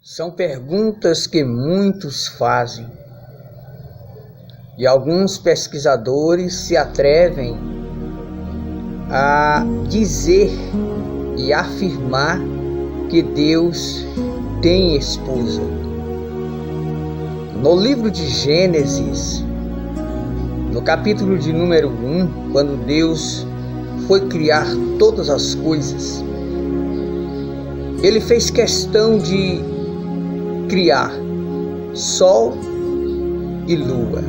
São perguntas que muitos fazem e alguns pesquisadores se atrevem a dizer e afirmar que Deus tem esposa. No livro de Gênesis, no capítulo de número 1, quando Deus foi criar todas as coisas, Ele fez questão de criar sol e lua.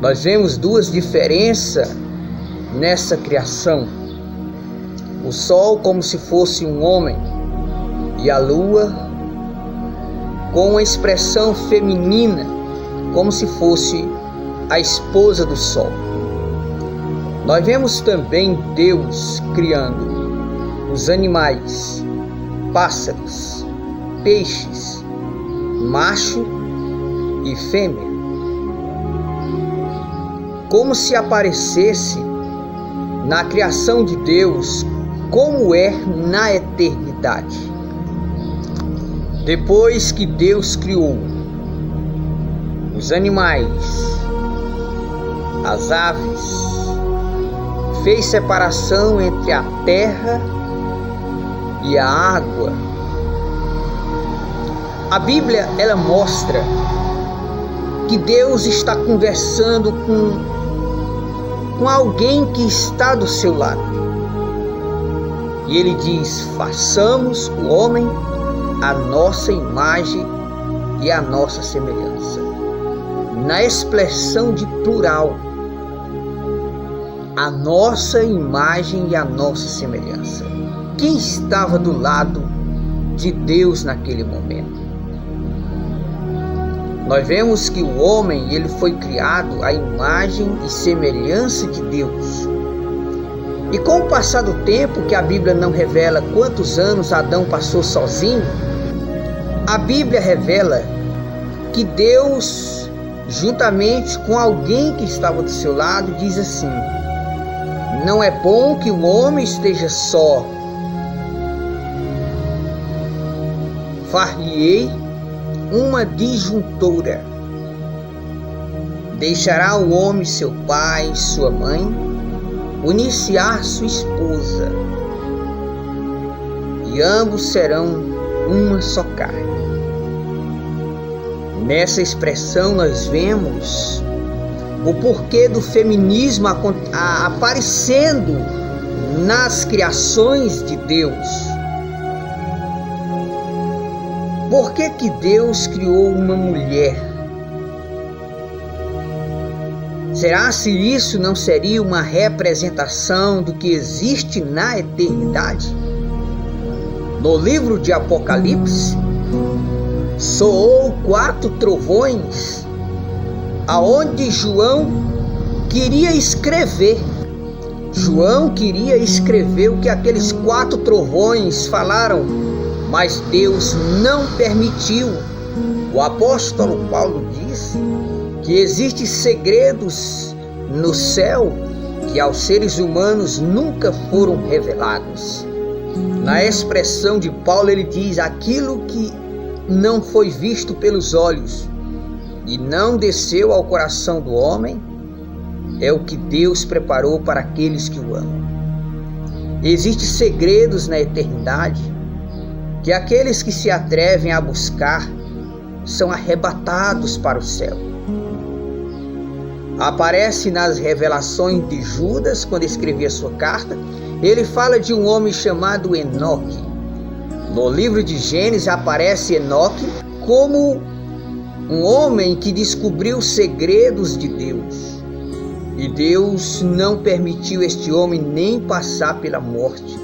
Nós vemos duas diferenças nessa criação: o sol como se fosse um homem e a lua com uma expressão feminina, como se fosse a esposa do sol. Nós vemos também Deus criando os animais, pássaros, peixes, macho e fêmea, como se aparecesse na criação de Deus, como é na eternidade. Depois que Deus criou os animais, as aves, fez separação entre a terra e a água. A Bíblia, ela mostra que Deus está conversando com alguém que está do seu lado. E Ele diz: façamos o homem a nossa imagem e a nossa semelhança. Na expressão de plural, a nossa imagem e a nossa semelhança. Quem estava do lado de Deus naquele momento? Nós vemos que o homem, ele foi criado à imagem e semelhança de Deus. E com o passar do tempo, que a Bíblia não revela quantos anos Adão passou sozinho, a Bíblia revela que Deus, juntamente com alguém que estava do seu lado, diz assim: não é bom que o homem esteja só. Far-lhe-ei uma disjuntora. Deixará o homem seu pai e sua mãe, unir-se-á sua esposa, e ambos serão uma só carne. Nessa expressão nós vemos o porquê do feminismo aparecendo nas criações de Deus. Por que que Deus criou uma mulher? Será se isso não seria uma representação do que existe na eternidade? No livro de Apocalipse, soou 4 trovões, aonde João queria escrever. João queria escrever o que aqueles 4 trovões falaram, mas Deus não permitiu. O apóstolo Paulo disse que existem segredos no céu que aos seres humanos nunca foram revelados. Na expressão de Paulo, ele diz: aquilo que não foi visto pelos olhos e não desceu ao coração do homem, é o que Deus preparou para aqueles que o amam. Existem segredos na eternidade que aqueles que se atrevem a buscar são arrebatados para o céu. Aparece nas revelações de Judas, quando escrevia sua carta, ele fala de um homem chamado Enoque. No livro de Gênesis aparece Enoque como um homem que descobriu os segredos de Deus. E Deus não permitiu este homem nem passar pela morte.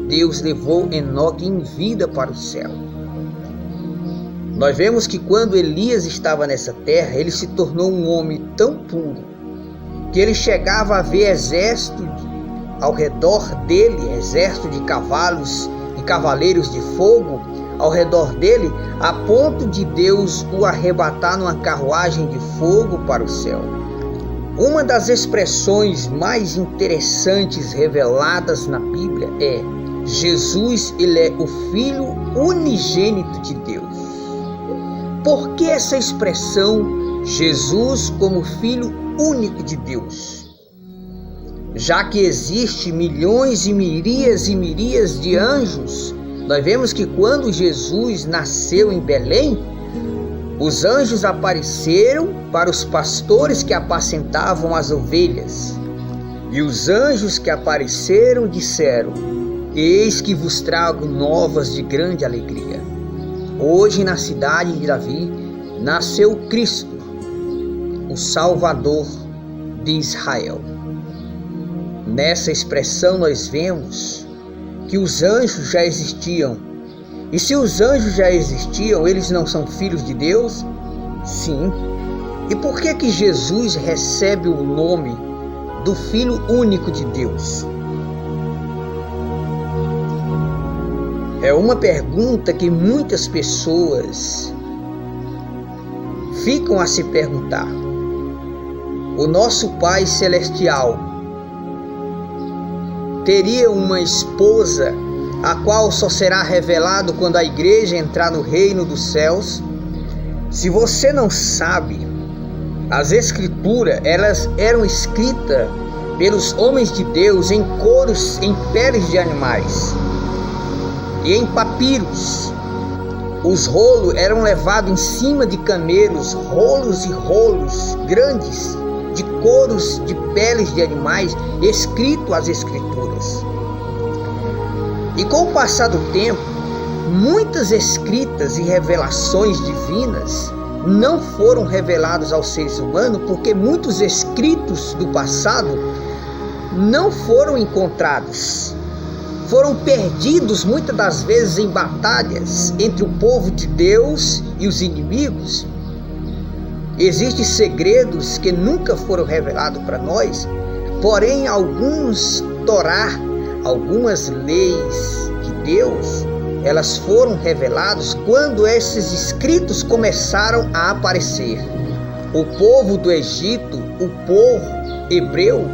Deus levou Enoque em vida para o céu. Nós vemos que quando Elias estava nessa terra, ele se tornou um homem tão puro que ele chegava a ver exército ao redor dele, exército de cavalos e cavaleiros de fogo ao redor dele, a ponto de Deus o arrebatar numa carruagem de fogo para o céu. Uma das expressões mais interessantes reveladas na Bíblia é: Jesus, ele é o Filho unigênito de Deus. Por que essa expressão Jesus como Filho único de Deus? Já que existe milhões e miríades de anjos, nós vemos que quando Jesus nasceu em Belém, os anjos apareceram para os pastores que apacentavam as ovelhas. E os anjos que apareceram disseram: eis que vos trago novas de grande alegria. Hoje na cidade de Davi nasceu Cristo, o Salvador de Israel. Nessa expressão nós vemos que os anjos já existiam. E se os anjos já existiam, eles não são filhos de Deus? Sim. E por que Jesus recebe o nome do Filho único de Deus? É uma pergunta que muitas pessoas ficam a se perguntar. O nosso Pai Celestial teria uma esposa a qual só será revelado quando a igreja entrar no reino dos céus? Se você não sabe, as escrituras, elas eram escritas pelos homens de Deus em couros, em peles de animais e em papiros. Os rolos eram levados em cima de camelos, rolos e rolos grandes de couros de peles de animais, escrito as escrituras. E com o passar do tempo, muitas escritas e revelações divinas não foram revelados aos seres humanos, porque muitos escritos do passado não foram encontrados. Foram perdidos muitas das vezes em batalhas entre o povo de Deus e os inimigos. Existem segredos que nunca foram revelados para nós, porém alguns Torá, algumas leis de Deus, elas foram reveladas quando esses escritos começaram a aparecer. O povo do Egito, o povo hebreu,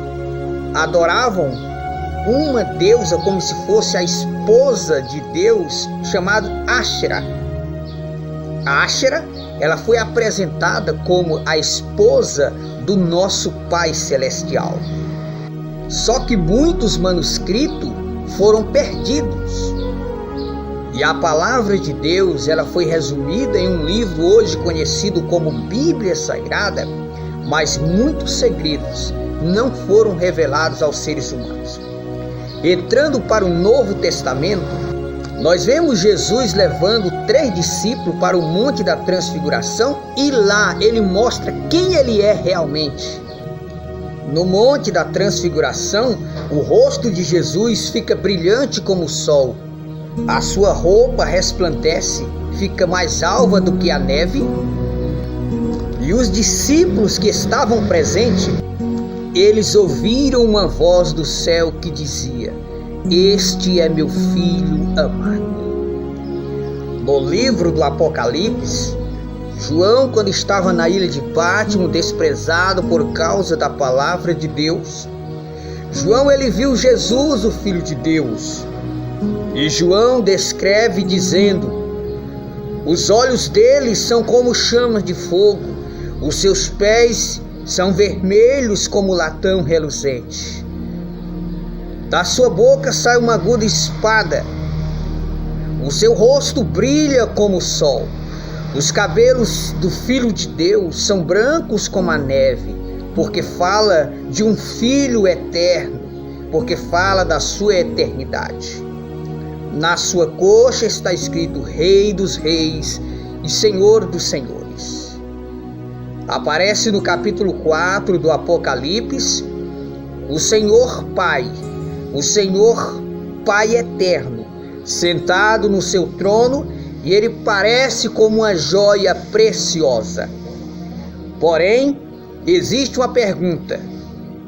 adoravam uma deusa como se fosse a esposa de Deus, chamada Áshera. A Áshera, ela foi apresentada como a esposa do nosso Pai Celestial. Só que muitos manuscritos foram perdidos. E a palavra de Deus, ela foi resumida em um livro hoje conhecido como Bíblia Sagrada, mas muitos segredos não foram revelados aos seres humanos. Entrando para o Novo Testamento, nós vemos Jesus levando 3 discípulos para o Monte da Transfiguração e lá ele mostra quem ele é realmente. No Monte da Transfiguração, o rosto de Jesus fica brilhante como o sol. A sua roupa resplandece, fica mais alva do que a neve. E os discípulos que estavam presentes, eles ouviram uma voz do céu que dizia: este é meu filho amado. No livro do Apocalipse, João, quando estava na ilha de Pátimo, desprezado por causa da palavra de Deus, João ele viu Jesus, o Filho de Deus. E João descreve dizendo: os olhos dele são como chamas de fogo, os seus pés são vermelhos como latão reluzente. Da sua boca sai uma aguda espada, o seu rosto brilha como o sol. Os cabelos do Filho de Deus são brancos como a neve, porque fala de um Filho eterno, porque fala da sua eternidade. Na sua coxa está escrito Rei dos Reis e Senhor dos Senhores. Aparece no capítulo 4 do Apocalipse o Senhor Pai, o Senhor Pai eterno, sentado no seu trono, e ele parece como uma joia preciosa. Porém, existe uma pergunta: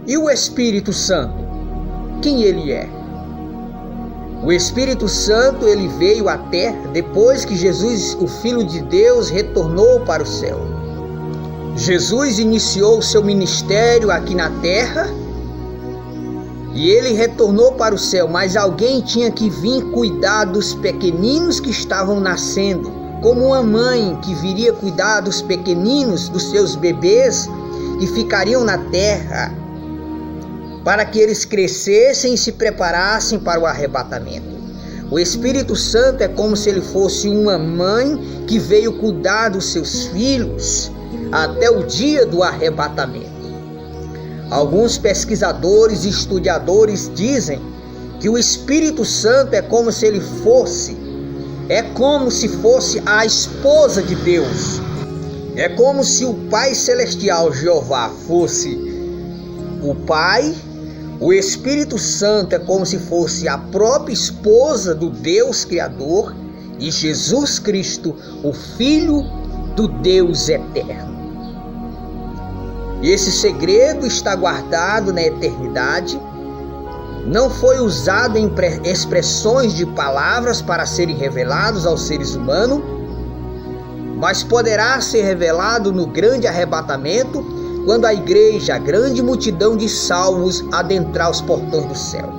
e o Espírito Santo? Quem ele é? O Espírito Santo ele veio à terra depois que Jesus, o Filho de Deus, retornou para o céu. Jesus iniciou o seu ministério aqui na terra E ele retornou para o céu, mas alguém tinha que vir cuidar dos pequeninos que estavam nascendo, como uma mãe que viria cuidar dos pequeninos, dos seus bebês que ficariam na terra, para que eles crescessem e se preparassem para o arrebatamento. O Espírito Santo é como se ele fosse uma mãe que veio cuidar dos seus filhos até o dia do arrebatamento. Alguns pesquisadores e estudiosos dizem que o Espírito Santo é como se fosse a esposa de Deus. É como se o Pai Celestial, Jeová, fosse o Pai. O Espírito Santo é como se fosse a própria esposa do Deus Criador, e Jesus Cristo, o Filho do Deus Eterno. Esse segredo está guardado na eternidade, não foi usado em expressões de palavras para serem revelados aos seres humanos, mas poderá ser revelado no grande arrebatamento, quando a igreja, a grande multidão de salvos, adentrar os portões do céu.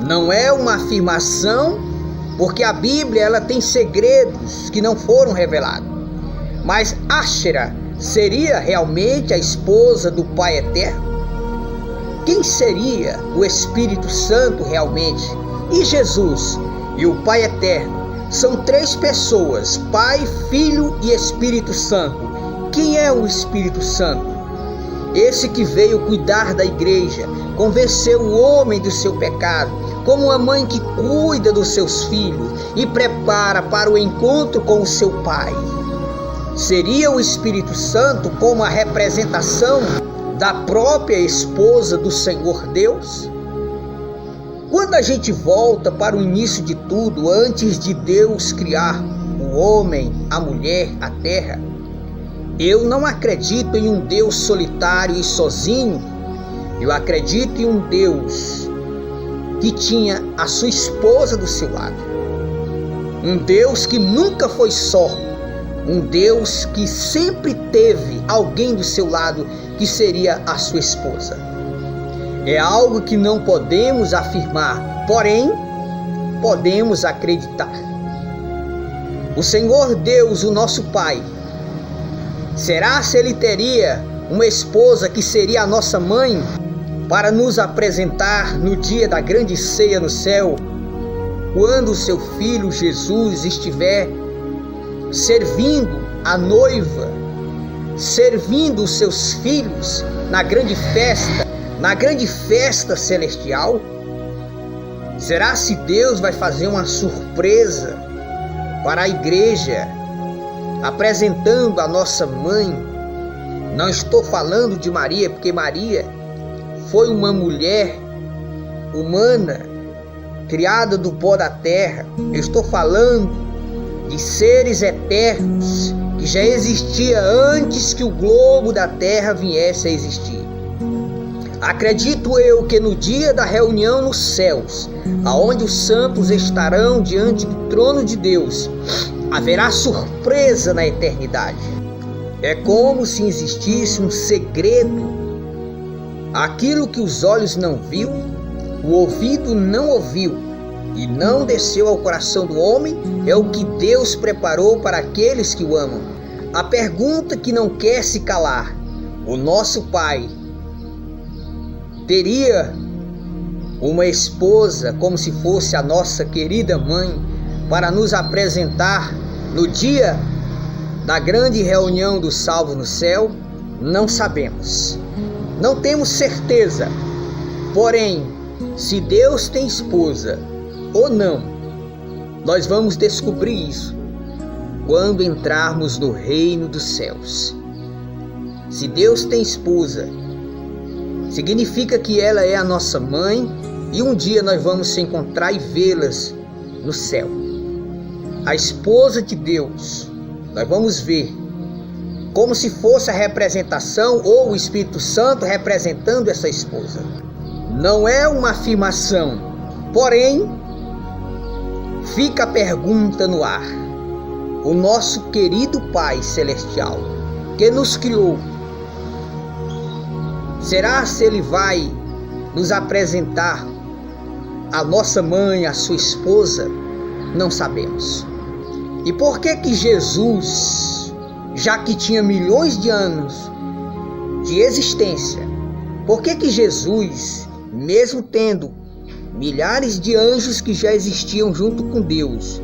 Não é uma afirmação, porque a Bíblia ela tem segredos que não foram revelados, mas Ásherá seria realmente a esposa do Pai Eterno? Quem seria o Espírito Santo realmente? E Jesus e o Pai Eterno são três pessoas: Pai, Filho e Espírito Santo. Quem é o Espírito Santo? Esse que veio cuidar da igreja, convencer o homem do seu pecado, como uma mãe que cuida dos seus filhos e prepara para o encontro com o seu Pai. Seria o Espírito Santo como a representação da própria esposa do Senhor Deus? Quando a gente volta para o início de tudo, antes de Deus criar o homem, a mulher, a terra, eu não acredito em um Deus solitário e sozinho. Eu acredito em um Deus que tinha a sua esposa do seu lado. Um Deus que nunca foi só. Um Deus que sempre teve alguém do seu lado que seria a sua esposa. É algo que não podemos afirmar, porém, podemos acreditar. O Senhor Deus, o nosso Pai, será se Ele teria uma esposa que seria a nossa mãe para nos apresentar no dia da grande ceia no céu, quando o seu Filho Jesus estiver servindo a noiva, servindo os seus filhos na grande festa celestial? Será se Deus vai fazer uma surpresa para a igreja, apresentando a nossa mãe? Não estou falando de Maria, porque Maria foi uma mulher humana, criada do pó da terra. Eu estou falando de seres eternos que já existia antes que o globo da terra viesse a existir. Acredito eu que no dia da reunião nos céus, aonde os santos estarão diante do trono de Deus, haverá surpresa na eternidade. É como se existisse um segredo. Aquilo que os olhos não viu, o ouvido não ouviu e não desceu ao coração do homem, é o que Deus preparou para aqueles que o amam. A pergunta que não quer se calar: o nosso Pai teria uma esposa como se fosse a nossa querida mãe para nos apresentar no dia da grande reunião dos salvos no céu? Não sabemos, não temos certeza. Porém, se Deus tem esposa ou não, nós vamos descobrir isso quando entrarmos no reino dos céus. Se Deus tem esposa, significa que ela é a nossa mãe, e um dia nós vamos se encontrar e vê-las no céu. A esposa de Deus, nós vamos ver como se fosse a representação, ou o Espírito Santo representando essa esposa. Não é uma afirmação, porém, fica a pergunta no ar. O nosso querido Pai Celestial, que nos criou, Será se ele vai nos apresentar a nossa mãe, a sua esposa? Não sabemos. E por que Jesus, já que tinha milhões de anos de existência, por que Jesus, mesmo tendo milhares de anjos que já existiam junto com Deus,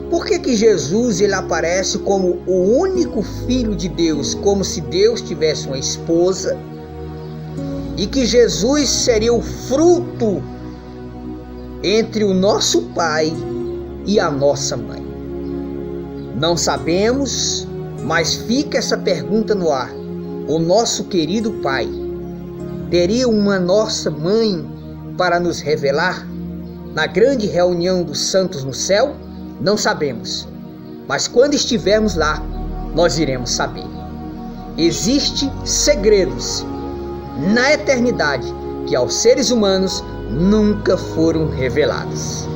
por que Jesus ele aparece como o único filho de Deus, como se Deus tivesse uma esposa, e que Jesus seria o fruto entre o nosso pai e a nossa mãe? Não sabemos, mas fica essa pergunta no ar. O nosso querido pai teria uma nossa mãe para nos revelar na grande reunião dos santos no céu? Não sabemos, mas quando estivermos lá, nós iremos saber. Existem segredos na eternidade que aos seres humanos nunca foram revelados.